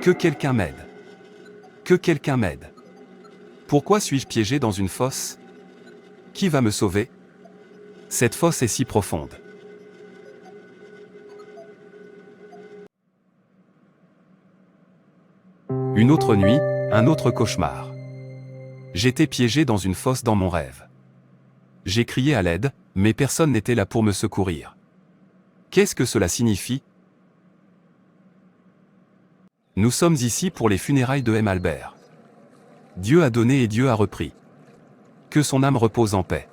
Que quelqu'un m'aide. Que quelqu'un m'aide. Pourquoi suis-je piégé dans une fosse? Qui va me sauver? Cette fosse est si profonde. Une autre nuit, un autre cauchemar. J'étais piégé dans une fosse dans mon rêve. J'ai crié à l'aide, mais personne n'était là pour me secourir. Qu'est-ce que cela signifie? Nous sommes ici pour les funérailles de M. Albert. Dieu a donné et Dieu a repris. Que son âme repose en paix.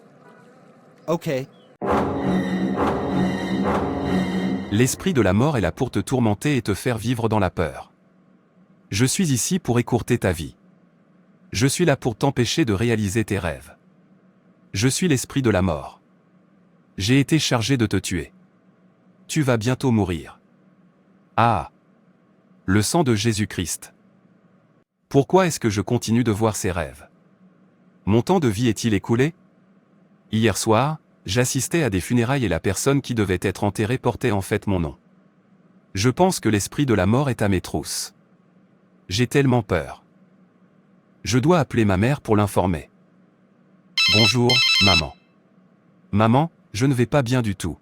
Ok. L'esprit de la mort est là pour te tourmenter et te faire vivre dans la peur. Je suis ici pour écourter ta vie. Je suis là pour t'empêcher de réaliser tes rêves. Je suis l'esprit de la mort. J'ai été chargé de te tuer. Tu vas bientôt mourir. Ah! Le sang de Jésus-Christ. Pourquoi est-ce que je continue de voir ces rêves? Mon temps de vie est-il écoulé? Hier soir, j'assistais à des funérailles et la personne qui devait être enterrée portait en fait mon nom. Je pense que l'esprit de la mort est à mes trousses. J'ai tellement peur. Je dois appeler ma mère pour l'informer. Bonjour, maman. Maman, je ne vais pas bien du tout.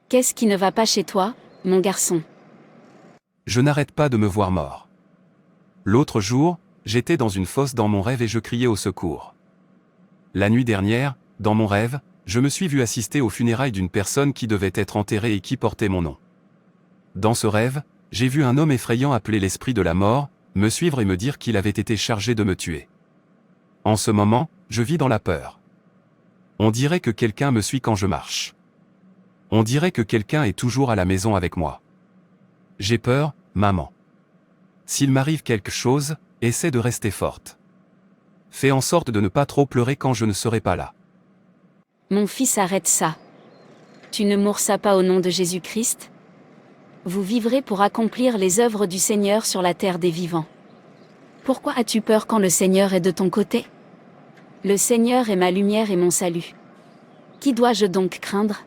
Qu'est-ce qui ne va pas chez toi, mon garçon? Je n'arrête pas de me voir mort. L'autre jour, j'étais dans une fosse dans mon rêve et je criais au secours. La nuit dernière, dans mon rêve, je me suis vu assister aux funérailles d'une personne qui devait être enterrée et qui portait mon nom. Dans ce rêve, j'ai vu un homme effrayant appeler l'esprit de la mort, me suivre et me dire qu'il avait été chargé de me tuer. En ce moment, je vis dans la peur. On dirait que quelqu'un me suit quand je marche. On dirait que quelqu'un est toujours à la maison avec moi. J'ai peur, maman. S'il m'arrive quelque chose, essaie de rester forte. Fais en sorte de ne pas trop pleurer quand je ne serai pas là. Mon fils, arrête ça. Tu ne mourras pas au nom de Jésus-Christ? Vous vivrez pour accomplir les œuvres du Seigneur sur la terre des vivants. Pourquoi as-tu peur quand le Seigneur est de ton côté? Le Seigneur est ma lumière et mon salut. Qui dois-je donc craindre?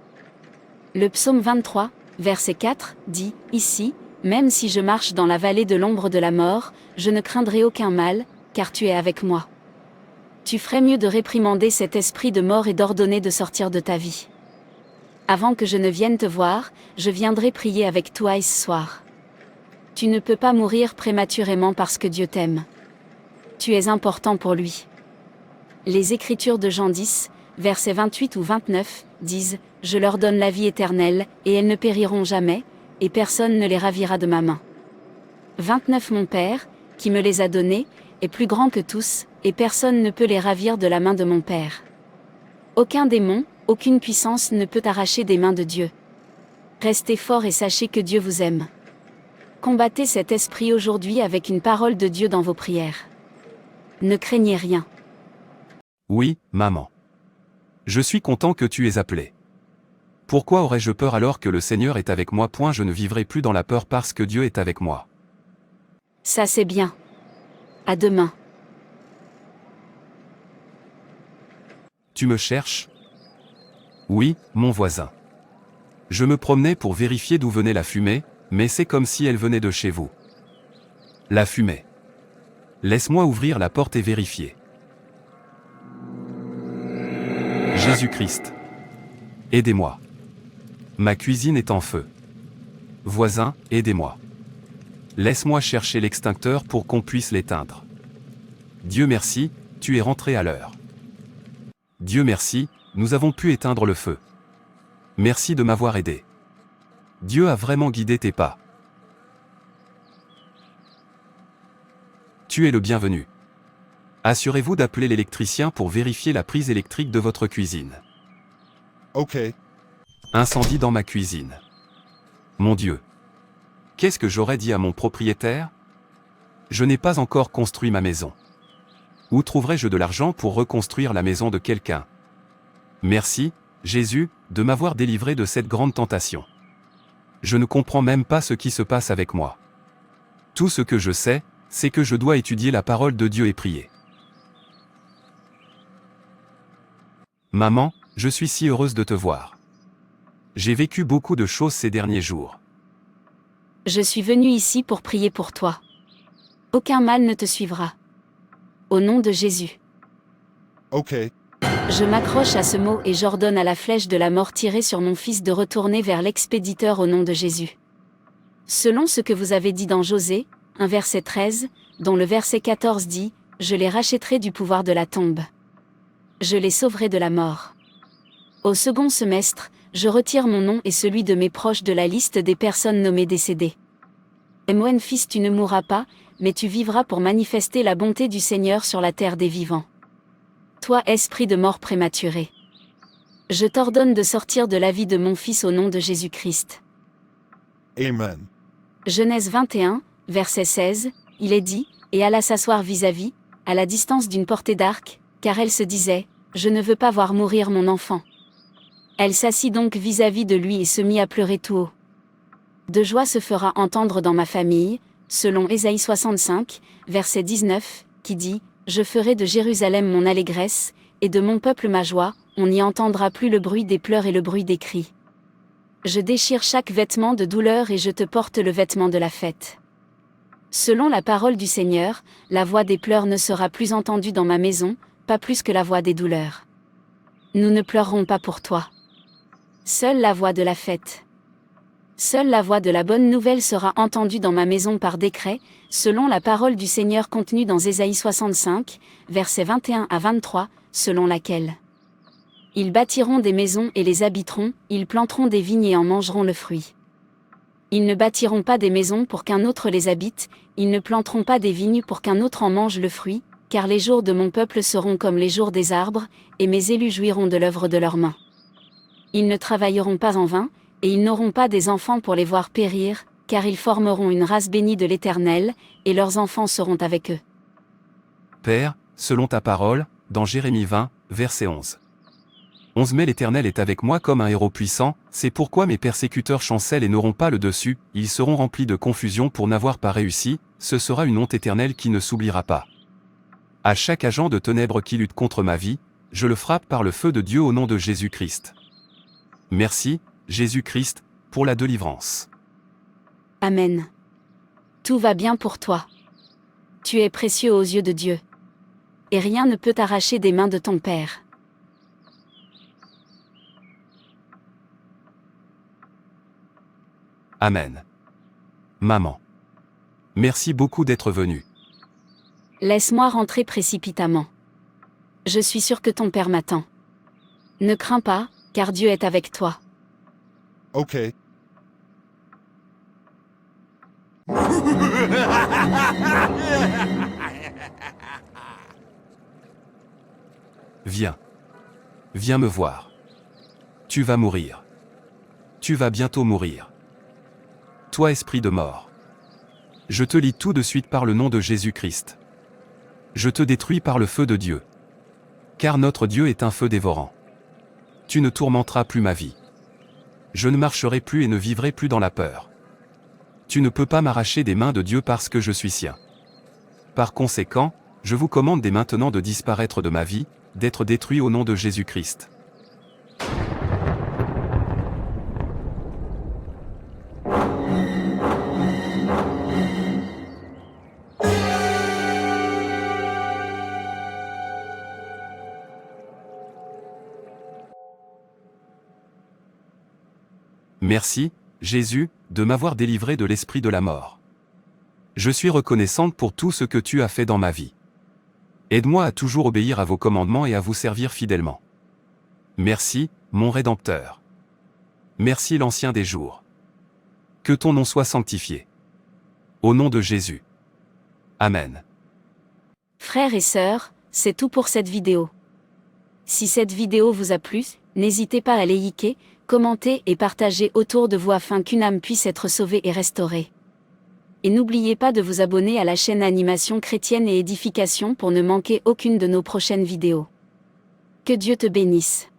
Le psaume 23, verset 4, dit, ici, même si je marche dans la vallée de l'ombre de la mort, je ne craindrai aucun mal, car tu es avec moi. Tu ferais mieux de réprimander cet esprit de mort et d'ordonner de sortir de ta vie. Avant que je ne vienne te voir, je viendrai prier avec toi ce soir. Tu ne peux pas mourir prématurément parce que Dieu t'aime. Tu es important pour lui. Les Écritures de Jean 10, versets 28 ou 29, disent « Je leur donne la vie éternelle, et elles ne périront jamais, et personne ne les ravira de ma main. » 29 Mon Père, qui me les a donnés, est plus grand que tous, et personne ne peut les ravir de la main de mon Père. Aucun démon, aucune puissance ne peut arracher des mains de Dieu. Restez forts et sachez que Dieu vous aime. Combattez cet esprit aujourd'hui avec une parole de Dieu dans vos prières. Ne craignez rien. Oui, maman. Je suis content que tu aies appelé. Pourquoi aurais-je peur alors que le Seigneur est avec moi? Je ne vivrai plus dans la peur parce que Dieu est avec moi. Ça c'est bien. À demain. Tu me cherches? Oui, mon voisin. Je me promenais pour vérifier d'où venait la fumée, mais c'est comme si elle venait de chez vous. La fumée. Laisse-moi ouvrir la porte et vérifier. Jésus-Christ. Aidez-moi. Ma cuisine est en feu. Voisin, aidez-moi. Laisse-moi chercher l'extincteur pour qu'on puisse l'éteindre. Dieu merci, tu es rentré à l'heure. Dieu merci, nous avons pu éteindre le feu. Merci de m'avoir aidé. Dieu a vraiment guidé tes pas. Tu es le bienvenu. Assurez-vous d'appeler l'électricien pour vérifier la prise électrique de votre cuisine. Ok. Incendie dans ma cuisine. Mon Dieu. Qu'est-ce que j'aurais dit à mon propriétaire? Je n'ai pas encore construit ma maison. Où trouverai-je de l'argent pour reconstruire la maison de quelqu'un? Merci, Jésus, de m'avoir délivré de cette grande tentation. Je ne comprends même pas ce qui se passe avec moi. Tout ce que je sais, c'est que je dois étudier la parole de Dieu et prier. Maman, je suis si heureuse de te voir. J'ai vécu beaucoup de choses ces derniers jours. Je suis venue ici pour prier pour toi. Aucun mal ne te suivra. Au nom de Jésus. Okay. Je m'accroche à ce mot et j'ordonne à la flèche de la mort tirée sur mon fils de retourner vers l'expéditeur au nom de Jésus. Selon ce que vous avez dit dans Josée, 1 verset 13, dont le verset 14 dit « Je les rachèterai du pouvoir de la tombe. Je les sauverai de la mort. » Au second semestre, je retire mon nom et celui de mes proches de la liste des personnes nommées décédées. Mon fils, tu ne mourras pas, mais tu vivras pour manifester la bonté du Seigneur sur la terre des vivants. Toi, esprit de mort prématuré. Je t'ordonne de sortir de la vie de mon fils au nom de Jésus-Christ. Amen. Genèse 21, verset 16, il est dit, et alla s'asseoir vis-à-vis, à la distance d'une portée d'arc, car elle se disait, je ne veux pas voir mourir mon enfant. Elle s'assit donc vis-à-vis de lui et se mit à pleurer tout haut. De joie se fera entendre dans ma famille, selon Ésaïe 65, verset 19, qui dit, je ferai de Jérusalem mon allégresse, et de mon peuple ma joie, on n'y entendra plus le bruit des pleurs et le bruit des cris. Je déchire chaque vêtement de douleur et je te porte le vêtement de la fête. Selon la parole du Seigneur, la voix des pleurs ne sera plus entendue dans ma maison, pas plus que la voix des douleurs. Nous ne pleurerons pas pour toi. Seule la voix de la fête. Seule la voix de la bonne nouvelle sera entendue dans ma maison par décret, selon la parole du Seigneur contenue dans Ésaïe 65, versets 21 à 23, selon laquelle ils bâtiront des maisons et les habiteront, ils planteront des vignes et en mangeront le fruit. Ils ne bâtiront pas des maisons pour qu'un autre les habite, ils ne planteront pas des vignes pour qu'un autre en mange le fruit, car les jours de mon peuple seront comme les jours des arbres, et mes élus jouiront de l'œuvre de leurs mains. Ils ne travailleront pas en vain, et ils n'auront pas des enfants pour les voir périr, car ils formeront une race bénie de l'Éternel, et leurs enfants seront avec eux. Père, selon ta parole, dans Jérémie 20, verset 11. 11 Mais l'Éternel est avec moi comme un héros puissant, c'est pourquoi mes persécuteurs chancellent et n'auront pas le dessus, ils seront remplis de confusion pour n'avoir pas réussi, ce sera une honte éternelle qui ne s'oubliera pas. À chaque agent de ténèbres qui lutte contre ma vie, je le frappe par le feu de Dieu au nom de Jésus-Christ. Merci, Jésus-Christ, pour la délivrance. Amen. Tout va bien pour toi. Tu es précieux aux yeux de Dieu. Et rien ne peut t'arracher des mains de ton Père. Amen. Maman. Merci beaucoup d'être venue. Laisse-moi rentrer précipitamment. Je suis sûr que ton Père m'attend. Ne crains pas, car Dieu est avec toi. Okay. Viens. Viens me voir. Tu vas mourir. Tu vas bientôt mourir. Toi esprit de mort. Je te lis tout de suite par le nom de Jésus-Christ. Je te détruis par le feu de Dieu. Car notre Dieu est un feu dévorant. Tu ne tourmenteras plus ma vie. Je ne marcherai plus et ne vivrai plus dans la peur. Tu ne peux pas m'arracher des mains de Dieu parce que je suis sien. Par conséquent, je vous commande dès maintenant de disparaître de ma vie, d'être détruit au nom de Jésus-Christ. Merci, Jésus, de m'avoir délivré de l'esprit de la mort. Je suis reconnaissante pour tout ce que tu as fait dans ma vie. Aide-moi à toujours obéir à vos commandements et à vous servir fidèlement. Merci, mon Rédempteur. Merci l'Ancien des jours. Que ton nom soit sanctifié. Au nom de Jésus. Amen. Frères et sœurs, c'est tout pour cette vidéo. Si cette vidéo vous a plu, n'hésitez pas à liker, commenter et partager autour de vous afin qu'une âme puisse être sauvée et restaurée. Et n'oubliez pas de vous abonner à la chaîne Animation Chrétienne et Édification pour ne manquer aucune de nos prochaines vidéos. Que Dieu te bénisse.